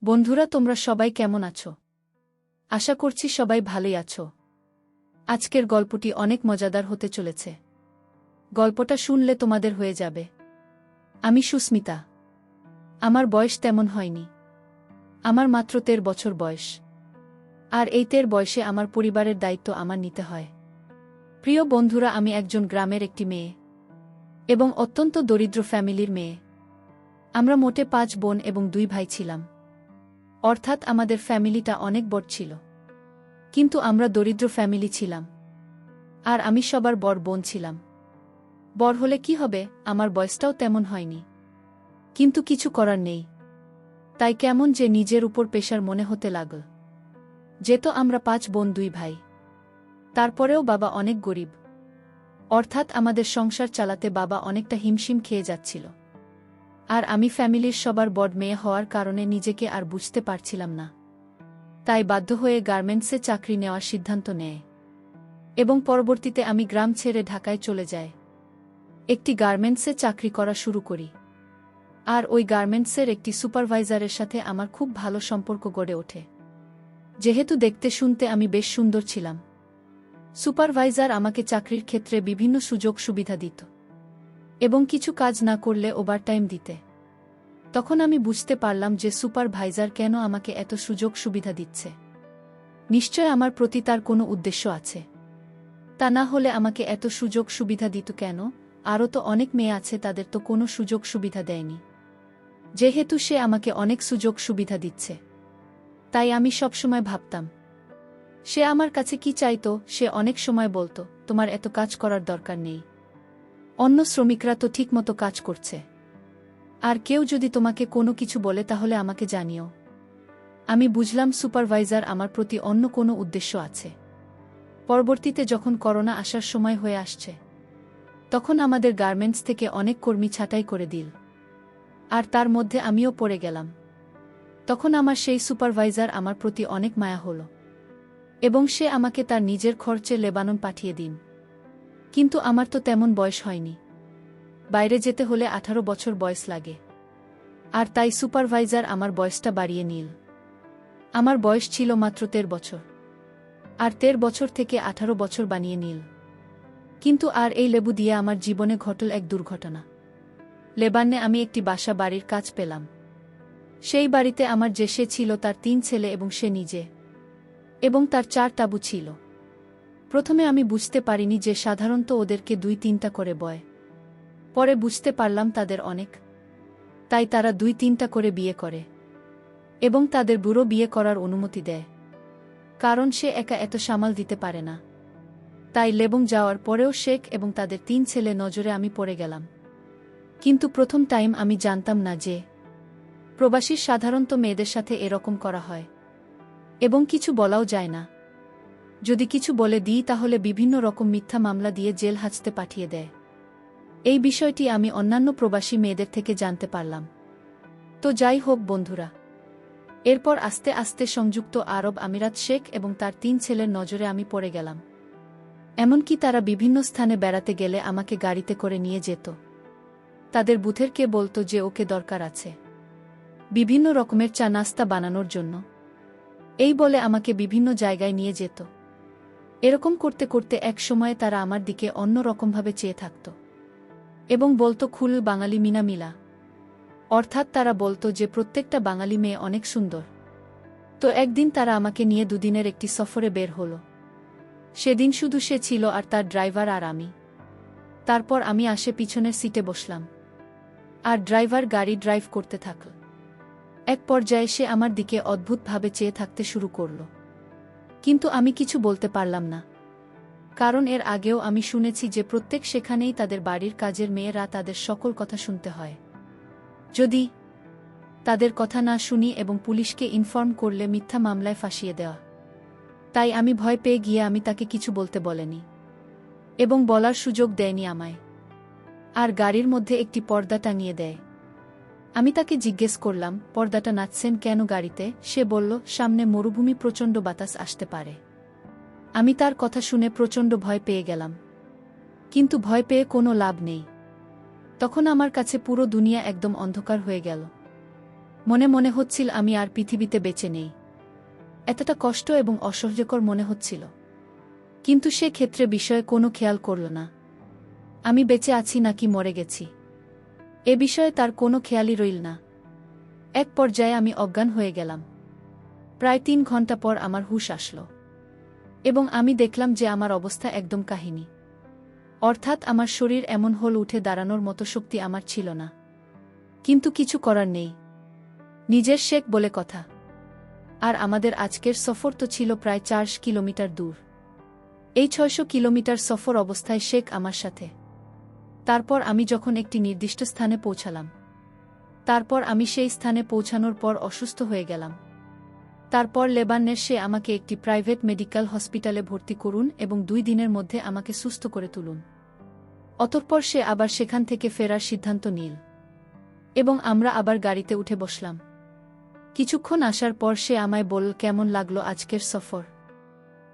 বন্ধুরা, তোমরা সবাই কেমন আছো? আশা করছি সবাই ভালোই আছো। আজকের গল্পটি অনেক মজাদার হতে চলেছে। গল্পটা শুনলে তোমাদের হয়ে যাবে। আমি সুস্মিতা। আমার বয়স তেমন হয়নি। আমার মাত্র 13 বছর বয়স। আর এই 13 বয়সে আমার পরিবারের দায়িত্ব আমার নিতে হয়। প্রিয় বন্ধুরা, আমি একজন গ্রামের একটি মেয়ে এবং অত্যন্ত দরিদ্র ফ্যামিলির মেয়ে। আমরা মোটে 5 বোন এবং 2 ভাই ছিলাম। অর্থাৎ আমাদের ফ্যামিলিটা অনেক বড় ছিল। কিন্তু আমরা দরিদ্র ফ্যামিলি ছিলাম। আর আমি সবার বড় বোন ছিলাম। বড় হলে কি হবে, আমার বয়সটাও তেমন হয়নি। কিন্তু কিছু করার নেই। তাই কেমন যে নিজের উপর পেশার মনে হতে লাগল। যেত আমরা 5 বোন 2 ভাই। তারপরেও বাবা অনেক গরিব। অর্থাৎ আমাদের সংসার চালাতে বাবা অনেকটা হিমশিম খেয়ে যাচ্ছিল। আর আমি ফ্যামিলির সবার বড় মেয়ে হওয়ার কারণে নিজেকে আর বুঝতে পারছিলাম না। তাই বাধ্য হয়ে গার্মেন্টসে চাকরি নেওয়ার সিদ্ধান্ত নেয়। এবং পরবর্তীতে আমি গ্রাম ছেড়ে ঢাকায় চলে যাই। একটি গার্মেন্টসে চাকরি করা শুরু করি। আর ওই গার্মেন্টসের একটি সুপারভাইজারের সাথে আমার খুব ভালো সম্পর্ক গড়ে ওঠে। যেহেতু দেখতে শুনতে আমি বেশ সুন্দর ছিলাম, সুপারভাইজার আমাকে চাকরির ক্ষেত্রে বিভিন্ন সুযোগ সুবিধা দিত এবং কিছু কাজ না করলে ওভারটাইম দিতে। তখন আমি বুঝতে পারলাম যে সুপারভাইজার কেন আমাকে এত সুযোগ সুবিধা দিচ্ছে। নিশ্চয় আমার প্রতি তার কোনো উদ্দেশ্য আছে। তা না হলে আমাকে এত সুযোগ সুবিধা দিত কেন? আরও তো অনেক মেয়ে আছে, তাদের তো কোনো সুযোগ সুবিধা দেয়নি। যেহেতু সে আমাকে অনেক সুযোগ সুবিধা দিচ্ছে, তাই আমি সবসময় ভাবতাম সে আমার কাছে কি চাইতো। সে অনেক সময় বলতো, তোমার এত কাজ করার দরকার নেই, অন্য শ্রমিকরা তো ঠিকমতো কাজ করছে। আর কেউ যদি তোমাকে কোনো কিছু বলে তাহলে আমাকে জানিও। আমি বুঝলাম সুপারভাইজার আমার প্রতি অন্য কোনো উদ্দেশ্য আছে। পরবর্তীতে যখন করোনা আসার সময় হয়ে আসছে, তখন আমাদের গার্মেন্টস থেকে অনেক কর্মী ছাঁটাই করে দিল। আর তার মধ্যে আমিও পড়ে গেলাম। তখন আমার সেই সুপারভাইজার আমার প্রতি অনেক মায়া হলো এবং সে আমাকে তার নিজের খরচে লেবানন পাঠিয়ে দিন। কিন্তু আমার তো তেমন বয়স হয়নি। বাইরে যেতে হলে 18 বছর বয়স লাগে। আর তাই সুপারভাইজার আমার বয়সটা বাড়িয়ে নিল। আমার বয়স ছিল মাত্র 13 বছর। আর 13 বছর থেকে 18 বছর বানিয়ে নিল। কিন্তু আর এই লেবু দিয়ে আমার জীবনে ঘটল এক দুর্ঘটনা। লেবাননে আমি একটি বাসা বাড়ির কাজ পেলাম। সেই বাড়িতে আমার যে সে ছিল তার 3 ছেলে এবং সে নিজে, এবং তার 4 তাঁবু ছিল। প্রথমে আমি বুঝতে পারিনি যে সাধারণত ওদেরকে 2-3টা করে বয়। পরে বুঝতে পারলাম তাদের অনেক। তাই তারা 2-3টা করে বিয়ে করে এবং তাদের বুড়ো বিয়ে করার অনুমতি দেয়। কারণ সে একা এত সামাল দিতে পারে না। তাই লেবং যাওয়ার পরেও শেখ এবং তাদের 3 ছেলে নজরে আমি পড়ে গেলাম। কিন্তু প্রথম টাইম আমি জানতাম না যে প্রবাসীর সাধারণত মেয়েদের সাথে এরকম করা হয় এবং কিছু বলাও যায় না। যদি কিছু বলে দিই তাহলে বিভিন্ন রকম মিথ্যা মামলা দিয়ে জেল হাজতে পাঠিয়ে দেয়। এই বিষয়টি আমি অন্যান্য প্রবাসী মেয়েদের থেকে জানতে পারলাম। তো যাই হোক বন্ধুরা, এরপর আস্তে আস্তে সংযুক্ত আরব আমিরাত শেখ এবং তার 3 ছেলের নজরে আমি পড়ে গেলাম। এমনকি তারা বিভিন্ন স্থানে বেড়াতে গেলে আমাকে গাড়িতে করে নিয়ে যেত। তাদের বুথের কে বলতো যে ওকে দরকার আছে বিভিন্ন রকমের চা নাস্তা বানানোর জন্য। এই বলে আমাকে বিভিন্ন জায়গায় নিয়ে যেত। এরকম করতে করতে এক সময়ে তারা আমার দিকে অন্য রকমভাবে চেয়ে থাকত এবং বলতো, খুল বাঙালি মিনা মিলা। অর্থাৎ তারা বলতো যে প্রত্যেকটা বাঙালি মেয়ে অনেক সুন্দর। তো একদিন তারা আমাকে নিয়ে 2 দিনের একটি সফরে বের হলো। সেদিন শুধু সে ছিল আর তার ড্রাইভার আর আমি। তারপর আমি আসে পিছনের সিটে বসলাম আর ড্রাইভার গাড়ি ড্রাইভ করতে থাকল। এক পর্যায়ে সে আমার দিকে অদ্ভুতভাবে চেয়ে থাকতে শুরু করল। কিন্তু আমি কিছু বলতে পারলাম না। কারণ এর আগেও আমি শুনেছি যে প্রত্যেক সেখানেই তাদের বাড়ির কাজের মেয়েরা তাদের সকল কথা শুনতে হয়। যদি তাদের কথা না শুনি এবং পুলিশকে ইনফর্ম করলে মিথ্যা মামলায় ফাঁসিয়ে দেওয়া। তাই আমি ভয় পেয়ে গিয়ে আমি তাকে কিছু বলতে বলেনি এবং বলার সুযোগ দেয়নি আমায়। আর গাড়ির মধ্যে একটি পর্দা টাঙিয়ে দেয়। আমি তাকে জিজ্ঞেস করলাম, পর্দাটা নাচছেন কেন গাড়িতে? সে বলল, সামনে মরুভূমি, প্রচণ্ড বাতাস আসতে পারে। আমি তার কথা শুনে প্রচণ্ড ভয় পেয়ে গেলাম। কিন্তু ভয় পেয়ে কোনো লাভ নেই। তখন আমার কাছে পুরো দুনিয়া একদম অন্ধকার হয়ে গেল। মনে মনে হচ্ছিল আমি আর পৃথিবীতে বেঁচে নেই। এতটা কষ্ট এবং অসহ্যকর মনে হচ্ছিল। কিন্তু সে ক্ষেত্রে বিষয়ে কোনো খেয়াল করল না। আমি বেঁচে আছি নাকি মরে গেছি এ বিষয়ে তার কোনো খেয়ালই রইল না। এক পর্যায়ে আমি অজ্ঞান হয়ে গেলাম। প্রায় 3 ঘন্টা পর আমার হুঁশ আসল এবং আমি দেখলাম যে আমার অবস্থা একদম কাহিনী। অর্থাৎ আমার শরীর এমন হল উঠে দাঁড়ানোর মতো শক্তি আমার ছিল না। কিন্তু কিছু করার নেই, নিজের শেখ বলে কথা। আর আমাদের আজকের সফর তো ছিল প্রায় 400 কিলোমিটার দূর। এই 600 কিলোমিটার সফর অবস্থায় শেখ আমার সাথে। তারপর আমি যখন একটি নির্দিষ্ট স্থানে পৌঁছালাম, তারপর আমি সেই স্থানে পৌঁছানোর পর অসুস্থ হয়ে গেলাম। তারপর লেবাননের সে আমাকে একটি প্রাইভেট মেডিকেল হসপিটালে ভর্তি করুন এবং 2 দিনের মধ্যে আমাকে সুস্থ করে তুলুন। অতঃপর সে আবার সেখান থেকে ফেরার সিদ্ধান্ত নিল এবং আমরা আবার গাড়িতে উঠে বসলাম। কিছুক্ষণ আসার পর সে আমায় বলল কেমন লাগলো আজকের সফর।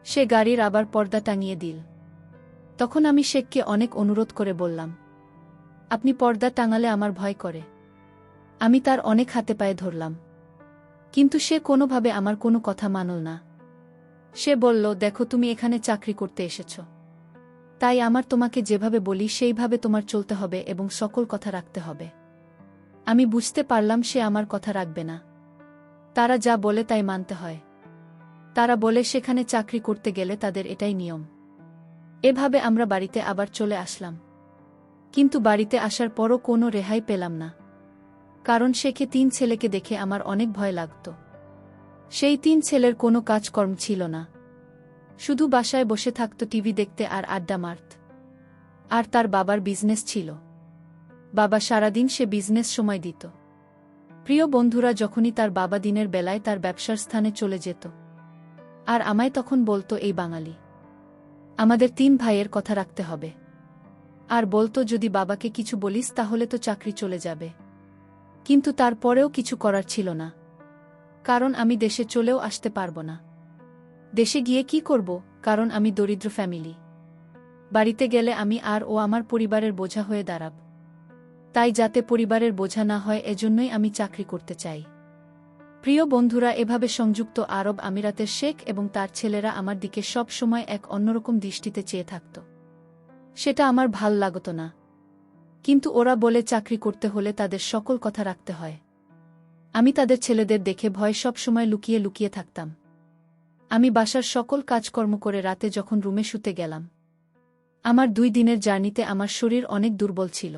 সে গাড়ির আবার পর্দা টাঙিয়ে দিল। তখন আমি শেখকে অনেক অনুরোধ করে বললাম, আপনি পর্দা টাঙালে আমার ভয় করে। আমি তার অনেক হাতে পায়ে ধরলাম, কিন্তু সে কোনোভাবে আমার কোনো কথা মানল না। সে বলল, দেখো তুমি এখানে চাকরি করতে এসেছ, তাই আমার তোমাকে যেভাবে বলি সেইভাবে তোমার চলতে হবে এবং সকল কথা রাখতে হবে। আমি বুঝতে পারলাম সে আমার কথা রাখবে না। তারা যা বলে তাই মানতে হয়। তারা বলে সেখানে চাকরি করতে গেলে তাদের এটাই নিয়ম। এভাবে আমরা বাড়িতে আবার চলে আসলাম। কিন্তু বাড়িতে আসার পরও কোনো রেহাই পেলাম না, কারণ শেখে 3 ছেলেকে দেখে আমার অনেক ভয় লাগত। সেই 3 ছেলের কোনো কাজকর্ম ছিল না, শুধু বাসায় বসে থাকত টিভি দেখতে আর আড্ডা মারত। আর তার বাবার বিজনেস ছিল, বাবা সারাদিন সে বিজনেস সময় দিত। প্রিয় বন্ধুরা, যখনই তার বাবা দিনের বেলায় তার ব্যবসার স্থানে চলে যেত, আর আমায় তখন বলতো, এই বাঙালি, আমাদের 3 ভাইয়ের কথা রাখতে হবে। আর বলতো, যদি বাবাকে কিছু বলিস তাহলে তো চাকরি চলে যাবে। কিন্তু তারপরেও কিছু করার ছিল না, কারণ আমি দেশে চলেও আসতে পারব না। দেশে গিয়ে কি করব, কারণ আমি দরিদ্র ফ্যামিলি। বাড়িতে গেলে আমি আর ও আমার পরিবারের বোঝা হয়ে দাঁড়াব। তাই যাতে পরিবারের বোঝা না হয় এজন্যই আমি চাকরি করতে চাই। প্রিয় বন্ধুরা, এভাবে সংযুক্ত আরব আমিরাতের শেখ এবং তার ছেলেরা আমার দিকে সব সময় এক অন্যরকম দৃষ্টিতে চেয়ে থাকত। সেটা আমার ভাল লাগত না। কিন্তু ওরা বলে চাকরি করতে হলে তাদের সকল কথা রাখতে হয়। আমি তাদের ছেলেদের দেখে ভয় সব সময় লুকিয়ে লুকিয়ে থাকতাম। আমি বাসার সকল কাজকর্ম করে রাতে যখন রুমে শুতে গেলাম, আমার 2 দিনের জার্নিতে আমার শরীর অনেক দুর্বল ছিল।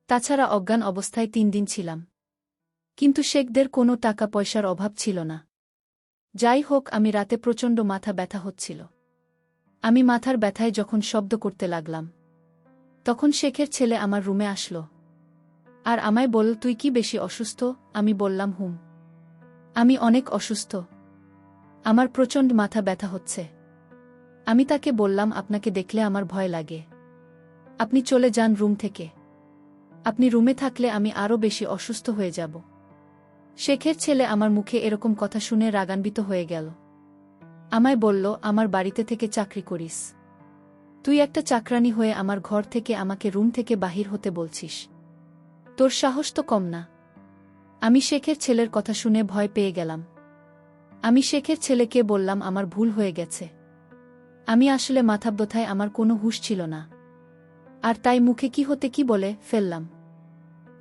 তাছাড়া অজ্ঞান অবস্থায় 3 দিন ছিলাম। কিন্তু শেখদের কোনো টাকা পয়সার অভাব ছিল না। যাই হোক, আমি রাতে প্রচণ্ড মাথা ব্যথা হচ্ছিল। আমি মাথার ব্যথায় যখন শব্দ করতে লাগলাম, তখন শেখের ছেলে আমার রুমে আসলো আর আমায় বলল, তুই কি বেশি অসুস্থ? আমি বললাম, হুম, আমি অনেক অসুস্থ, আমার প্রচণ্ড মাথা ব্যথা হচ্ছে। আমি তাকে বললাম, আপনাকে দেখলে আমার ভয় লাগে, আপনি চলে যান রুম থেকে। আপনি রুমে থাকলে আমি আরও বেশি অসুস্থ হয়ে যাব। শেখের ছেলে আমার মুখে এরকম কথা শুনে রাগান্বিত হয়ে গেল। আমায় বলল, আমার বাড়িতে থেকে চাকরি করিস, তুই একটা চাকরানি হয়ে আমার ঘর থেকে আমাকে রুম থেকে বাহির হতে বলছিস? তোর সাহস তো কম না। আমি শেখের ছেলের কথা শুনে ভয় পেয়ে গেলাম। আমি শেখের ছেলেকে বললাম, আমার ভুল হয়ে গেছে, আমি আসলে মাথাব্যথায় আমার কোনো হুঁশ ছিল না, আর তাই মুখে কি হতে কি বলে ফেললাম।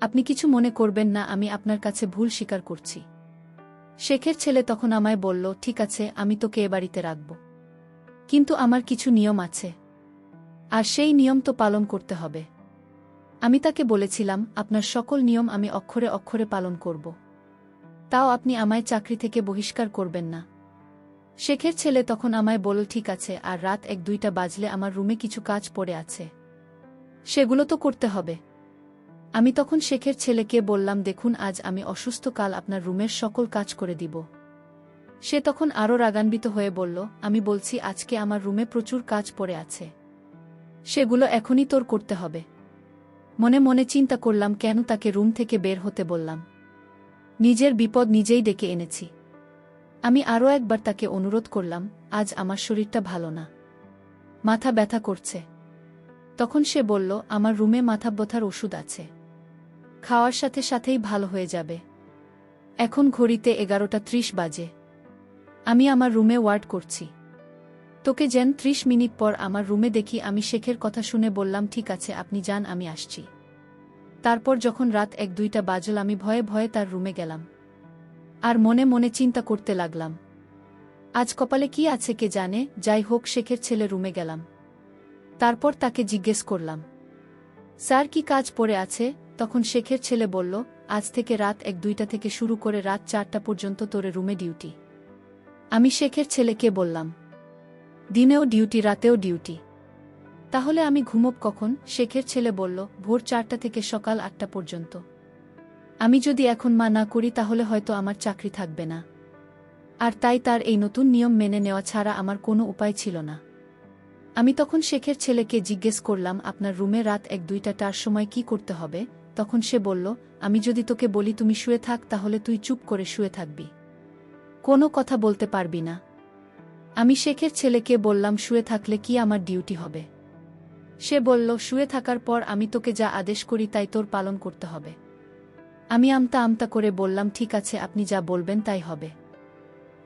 আপনি কিছু মনে করবেন না, আমি আপনার কাছে ভুল স্বীকার করছি। শেখের ছেলে তখন আমায় বলল, ঠিক আছে, আমি তোকে এ বাড়িতে রাখব, কিন্তু আমার কিছু নিয়ম আছে, আর সেই নিয়ম তো পালন করতে হবে। আমি তাকে বলেছিলাম, আপনার সকল নিয়ম আমি অক্ষরে অক্ষরে পালন করব, তাও আপনি আমায় চাকরি থেকে বহিষ্কার করবেন না। শেখের ছেলে তখন আমায় বলল, ঠিক আছে, আর রাত 1-2টা বাজলে আমার রুমে কিছু কাজ পড়ে আছে, সেগুলো তো করতে হবে। আমি তখন শেখের ছেলেকে বললাম, দেখুন, আজ আমি অসুস্থ, কাল আপনার রুমের সকল কাজ করে দিব। সে তখন আরও রাগান্বিত হয়ে বলল, আমি বলছি, আজকে আমার রুমে প্রচুর কাজ পড়ে আছে, সেগুলো এখনই তোর করতে হবে। মনে মনে চিন্তা করলাম, কেন তাকে রুম থেকে বের হতে বললাম? নিজের বিপদ নিজেই ডেকে এনেছি। আমি আরও একবার তাকে অনুরোধ করলাম, আজ আমার শরীরটা ভালো না, মাথা ব্যথা করছে। তখন সে বলল, আমার রুমে মাথা ব্যথার ওষুধ আছে, খাওয়ার সাথে সাথেই ভালো হয়ে যাবে। এখন ঘড়িতে 11:30 বাজে। আমি আমার রুমে ওয়ার্ড করছি। তোকে যেন 30 মিনিট পর আমার রুমে দেখি। আমি শেখের কথা শুনে বললাম, ঠিক আছে আপনি যান, আমি আসছি। তারপর যখন রাত 1-2টা বাজল আমি ভয়ে ভয়ে তার রুমে গেলাম। আর মনে মনে চিন্তা করতে লাগলাম, আজ কপালে কি আছে কে জানে। যাই হোক, শেখের ছেলে রুমে গেলাম। তারপর তাকে জিজ্ঞেস করলাম, স্যার কি কাজ পড়ে আছে? তখন শেখের ছেলে বলল, আজ থেকে রাত 1-2টা থেকে শুরু করে রাত 4টা পর্যন্ত তোরে রুমে ডিউটি। আমি শেখের ছেলেকে বললাম, দিনেও ডিউটি রাতেও ডিউটি? তাহলে আমি ঘুমোব কখন? শেখের ছেলে বলল, ভোর 4টা থেকে সকাল 8টা পর্যন্ত। আমি যদি এখন না করি তাহলে হয়তো আমার চাকরি থাকবে না। আর তাই তার এই নতুন নিয়ম মেনে নেওয়া ছাড়া আমার কোনো উপায় ছিল না। আমি তখন শেখের ছেলেকে জিজ্ঞেস করলাম, আপনার রুমে রাত 1-2টার সময় কি করতে হবে? তখন সে বলল, আমি যদি তোকে বলি তুমি শুয়ে থাক তাহলে তুই চুপ করে শুয়ে থাকবি, কোনো কথা বলতে পারবি না। আমি শেখের ছেলেকে বললাম, শুয়ে থাকলে কি আমার ডিউটি হবে? সে বলল, শুয়ে থাকার পর আমি তোকে যা আদেশ করি তাই তোর পালন করতে হবে। আমি আমতা আমতা করে বললাম, ঠিক আছে আপনি যা বলবেন তাই হবে।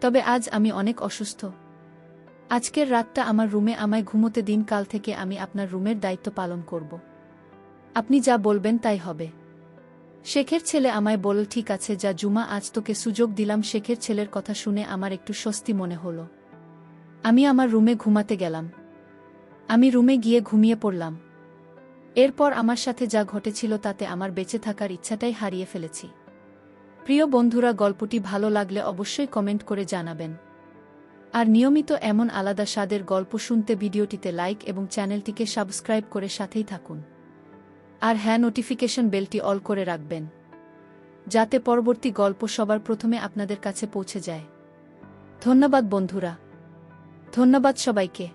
তবে আজ আমি অনেক অসুস্থ। আজকের রাতটা আমার রুমে আমায় ঘুমোতে দিন, কাল থেকে আমি আপনার রুমের দায়িত্ব পালন করব। আপনি যা বলবেন তাই হবে। শেখের ছেলে আমায় বলল, ঠিক আছে যা জুমা, আজ তোকে সুযোগ দিলাম। শেখের ছেলের কথা শুনে আমার একটু স্বস্তি মনে হলো। আমি আমার রুমে ঘুমাতে গেলাম। আমি রুমে গিয়ে ঘুমিয়ে পড়লাম। এরপর আমার সাথে যা ঘটেছিল তাতে আমার বেঁচে থাকার ইচ্ছাটাই হারিয়ে ফেলেছি। প্রিয় বন্ধুরা, গল্পটি ভালো লাগলে অবশ্যই কমেন্ট করে জানাবেন। আর নিয়মিত এমন আলাদা স্বাদের গল্প শুনতে ভিডিওটিতে লাইক এবং চ্যানেলটিকে সাবস্ক্রাইব করে সাথেই থাকুন। আর হ্যাঁ, নোটিফিকেশন বেলটি অল করে রাখবেন, যাতে পরবর্তী গল্প সবার প্রথমে আপনাদের কাছে পৌঁছে যায়। ধন্যবাদ বন্ধুরা, ধন্যবাদ সবাইকে।